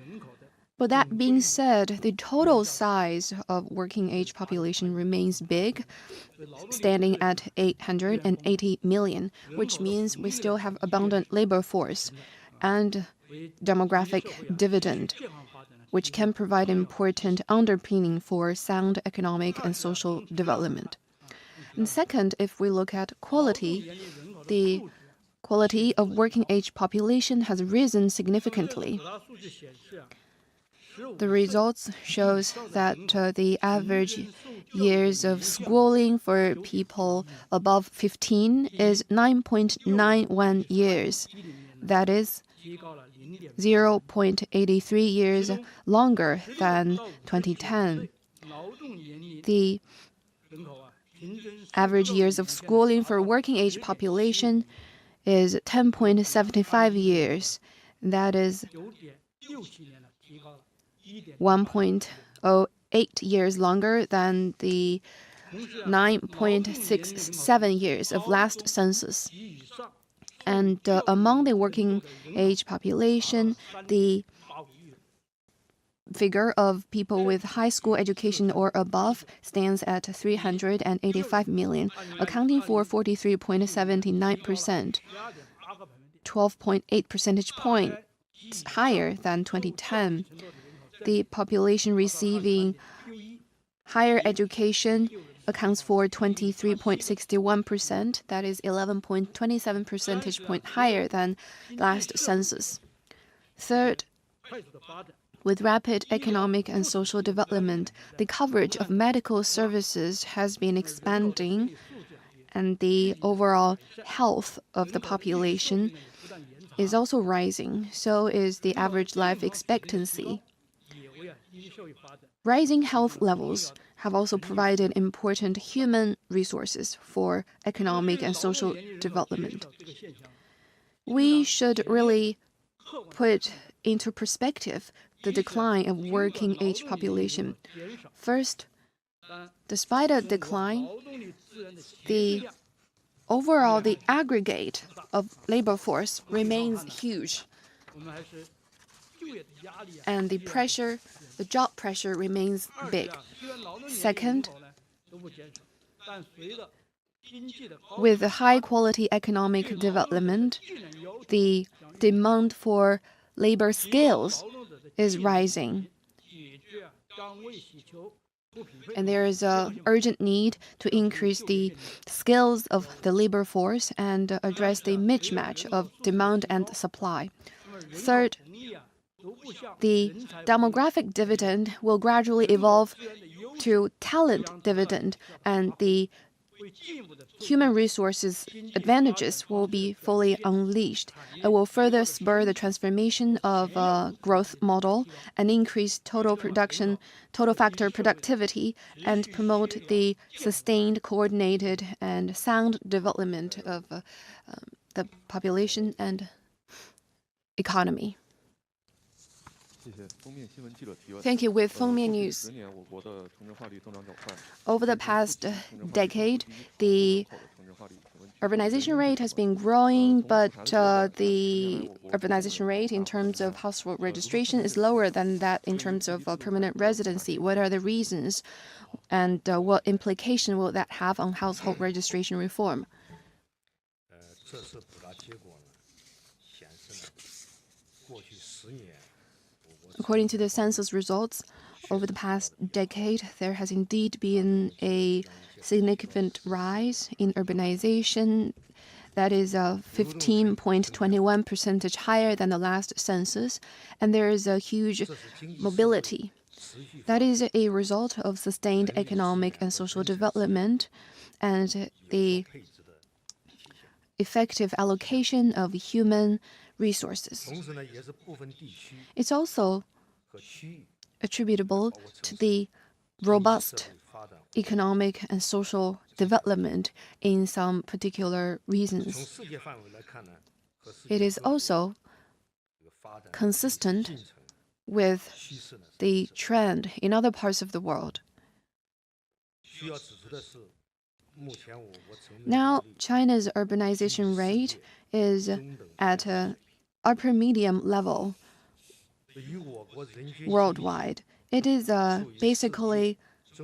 B: But that being said, the total size of working age population remains big, standing at 880 million, which means we still have abundant labor force and demographic dividend, which can provide important underpinning for sound economic and social development. And second, if we look at quality, the quality of working age population has risen significantly. The results shows that the average years of schooling for people above 15 is 9.91 years. That is 0.83 years longer than 2010. The average years of schooling for working age population is 10.75 years. That is 1.08 years longer than the 9.67 years of last census. And among the working age population, the figure of people with high school education or above stands at 385 million, accounting for 43.79%, 12.8 percentage points higher than 2010. The population receiving higher education accounts for 23.61%. That is 11.27 percentage points higher than last census. Third, With rapid economic and social development, the coverage of medical services has been expanding, and the overall health of the population is also rising. So is the average life expectancy. Rising health levels have also provided important human resources for economic and social development. We should really put into perspective the decline of working age population. First, despite a decline, the aggregate of labor force remains huge, and the job pressure remains big. Second, with high quality economic development, the demand for labor skills is rising. And there is an urgent need to increase the skills of the labor force and address the mismatch of demand and supply. Third, the demographic dividend will gradually evolve to talent dividend, and the human resources advantages will be fully unleashed. It will further spur the transformation of a growth model and increase total factor productivity, and promote the sustained, coordinated, and sound development of the population and economy. Thank you. With Fengmian News. Over the past decade, the urbanization rate has been growing, but the urbanization rate in terms of household registration is lower than that in terms of permanent residency. What are the reasons, and what implication will that have on household registration reform? According to the census results, over the past decade, there has indeed been a significant rise in urbanization. That is 15.21% higher than the last census, and there is a huge mobility. That is a result of sustained economic and social development and the effective allocation of human resources. It's also attributable to the robust economic and social development in some particular regions. It is also consistent with the trend in other parts of the world. Now, China's urbanization rate is at an upper medium level worldwide. It is basically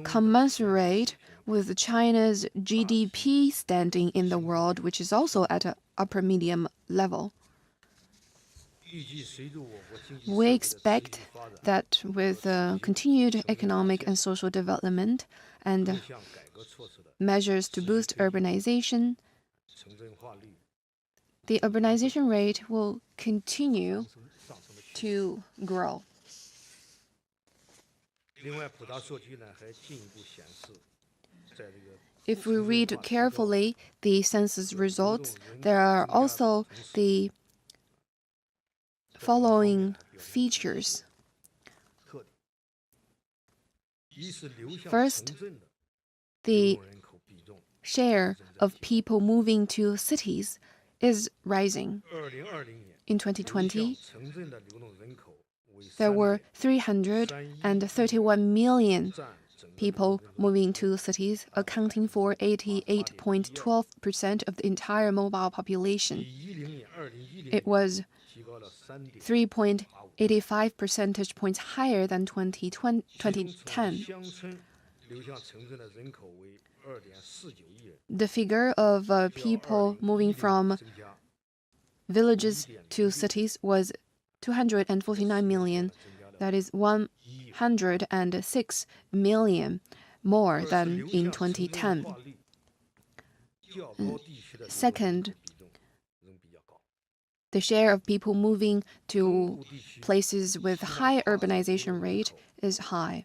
B: commensurate with China's GDP standing in the world, which is also at an upper medium level. We expect that with continued economic and social development and measures to boost urbanization, the urbanization rate will continue to grow. If we read carefully the census results, there are also the following features. First, the share of people moving to cities is rising. In 2020, there were 331 million people moving to cities, accounting for 88.12% of the entire mobile population. It was 3.85 percentage points higher than 2010. The figure of people moving from villages to cities was 249 million. That is 106 million more than in 2010. Second, the share of people moving to places with high urbanization rate is high.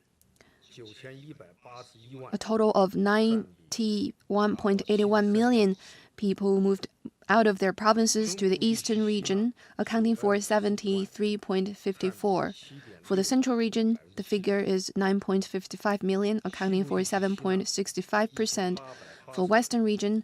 B: A total of 91.81 million people moved out of their provinces to the eastern region, accounting for 73.54%. For the central region, the figure is 9.55 million, accounting for 7.65%. For western region,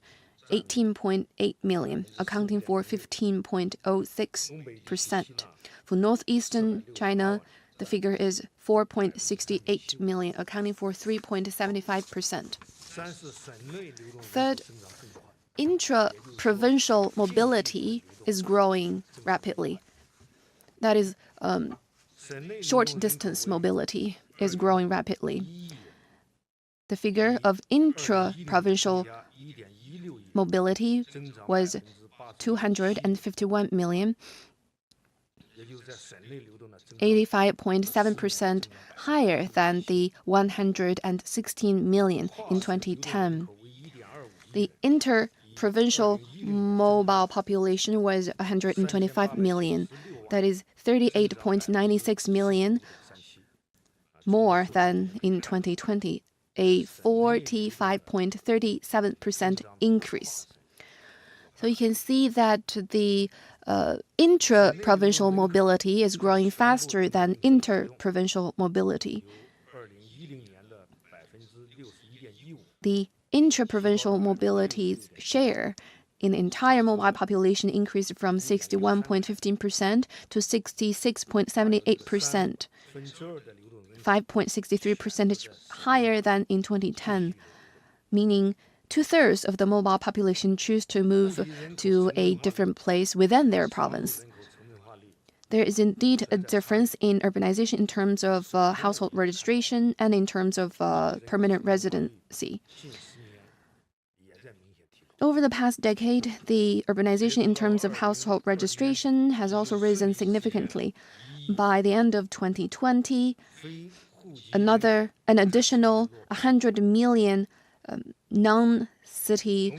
B: 18.8 million, accounting for 15.06%. For northeastern China, the figure is 4.68 million, accounting for 3.75%. Third, intra-provincial mobility is growing rapidly. That is, short-distance mobility is growing rapidly. The figure of intra-provincial mobility was 251 million, 85.7% higher than the 116 million in 2010. The inter-provincial mobile population was 125 million. That is 38.96 million more than in 2020, a 45.37% increase. So you can see that the intra-provincial mobility is growing faster than inter-provincial mobility. The intra-provincial mobility's share in the entire mobile population increased from 61.15% to 66.78%, 5.63% higher than in 2010, meaning 2/3 of the mobile population choose to move to a different place within their province. There is indeed a difference in urbanization in terms of household registration and in terms of permanent residency. Over the past decade, the urbanization in terms of household registration has also risen significantly. By the end of 2020, an additional 100 million non-city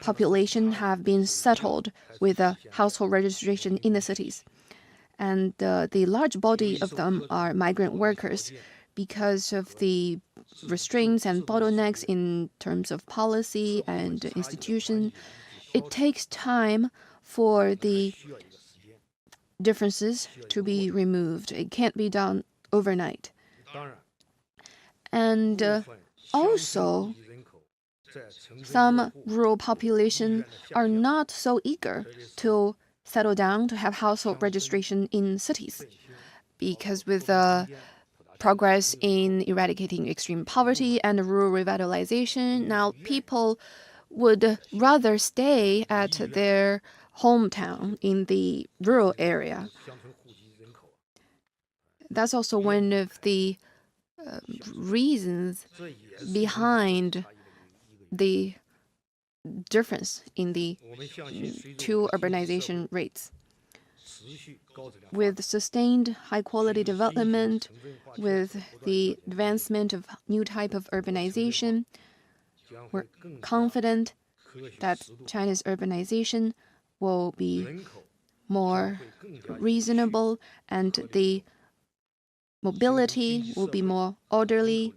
B: population have been settled with a household registration in the cities. And the large body of them are migrant workers. Because of the restraints and bottlenecks in terms of policy and institution, it takes time for the differences to be removed. It can't be done overnight. And also, some rural population are not so eager to settle down to have household registration in cities, because with progress in eradicating extreme poverty and rural revitalization, now people would rather stay at their hometown in the rural area. That's also one of the reasons behind the difference in the two urbanization rates. With sustained high-quality development, with the advancement of new type of urbanization, we're confident that China's urbanization will be more reasonable and the mobility will be more orderly,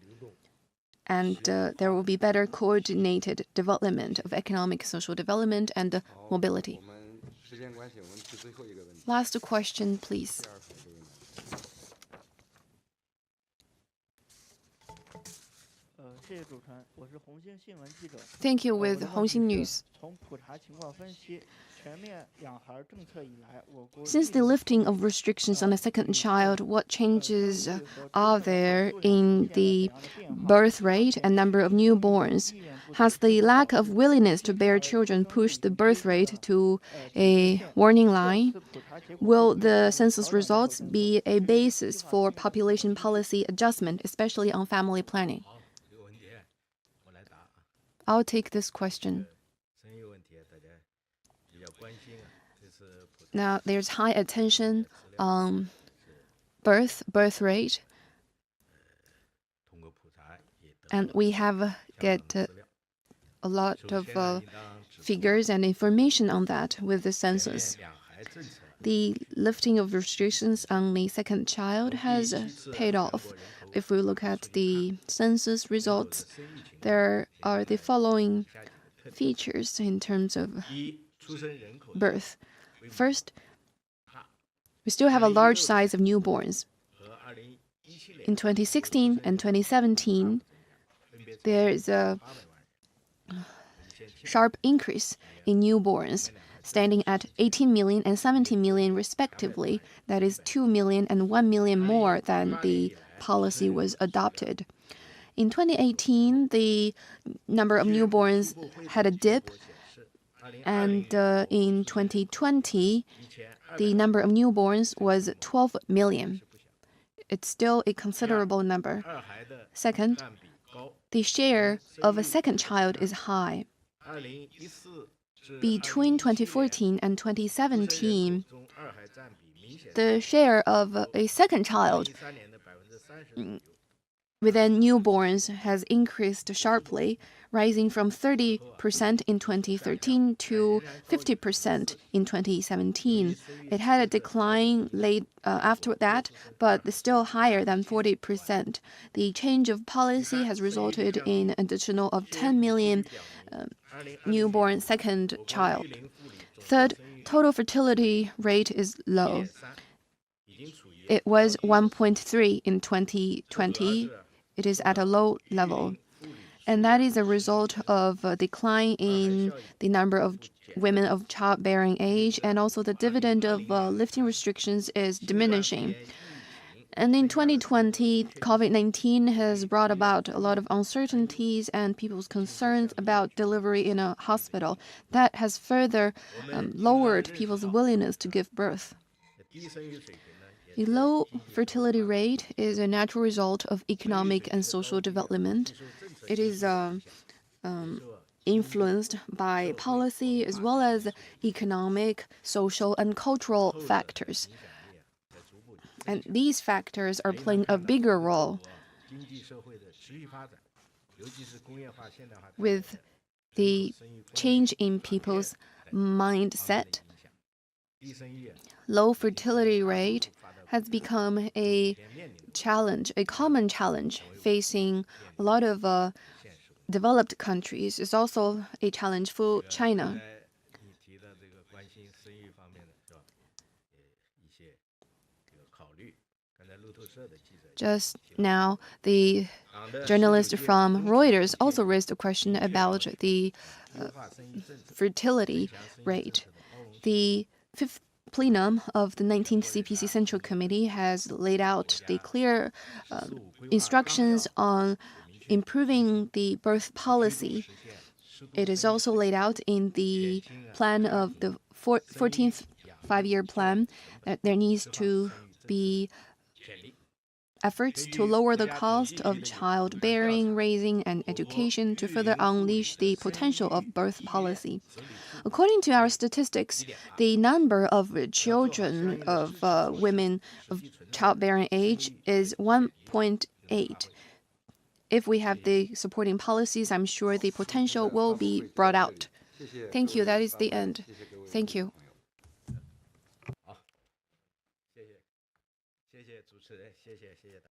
B: and there will be better coordinated development of economic, social development and mobility. Last question, please. Thank you. With Hongxin News. Since the lifting of restrictions on a second child, what changes are there in the birth rate and number of newborns? Has the lack of willingness to bear children pushed the birth rate to a warning line? Will the census results be a basis for population policy adjustment, especially on family planning? I'll take this question. Now, there's high attention on birth rate, and we have get a lot of figures and information on that with the census. The lifting of restrictions on the second child has paid off. If we look at the census results, there are the following features in terms of birth. First, we still have a large size of newborns. In 2016 and 2017, there is a sharp increase in newborns, standing at 18 million and 17 million respectively. That is 2 million and 1 million more than the policy was adopted. In 2018, the number of newborns had a dip, and in 2020, the number of newborns was 12 million. It's still a considerable number. Second, the share of a second child is high. Between 2014 and 2017, the share of a second child within newborns has increased sharply, rising from 30% in 2013 to 50% in 2017. It had a decline late after that, but still higher than 40%. The change of policy has resulted in an additional of 10 million newborn second child. Third, total fertility rate is low. It was 1.3 in 2020. It is at a low level. And that is a result of a decline in the number of women of childbearing age, and also the dividend of lifting restrictions is diminishing. And in 2020, COVID-19 has brought about a lot of uncertainties and people's concerns about delivery in a hospital. That has further lowered people's willingness to give birth. The low fertility rate is a natural result of economic and social development. It is influenced by policy as well as economic, social, and cultural factors. And these factors are playing a bigger role with the change in people's mindset. Low fertility rate has become a challenge, a common challenge facing a lot of developed countries. It's also a challenge for China. Just now, the journalist from Reuters also raised a question about the fertility rate. The fifth plenum of the 19th CPC Central Committee has laid out the clear instructions on improving the birth policy. It is also laid out in the plan of the 14th five-year plan that there needs to be efforts to lower the cost of childbearing, raising, and education to further unleash the potential of birth policy. According to our statistics, the number of children of women of childbearing age is 1.8. If we have the supporting policies, I'm sure the potential will be brought out. Thank you. That is the end. Thank you.
C: 谢谢主持人，谢谢大家。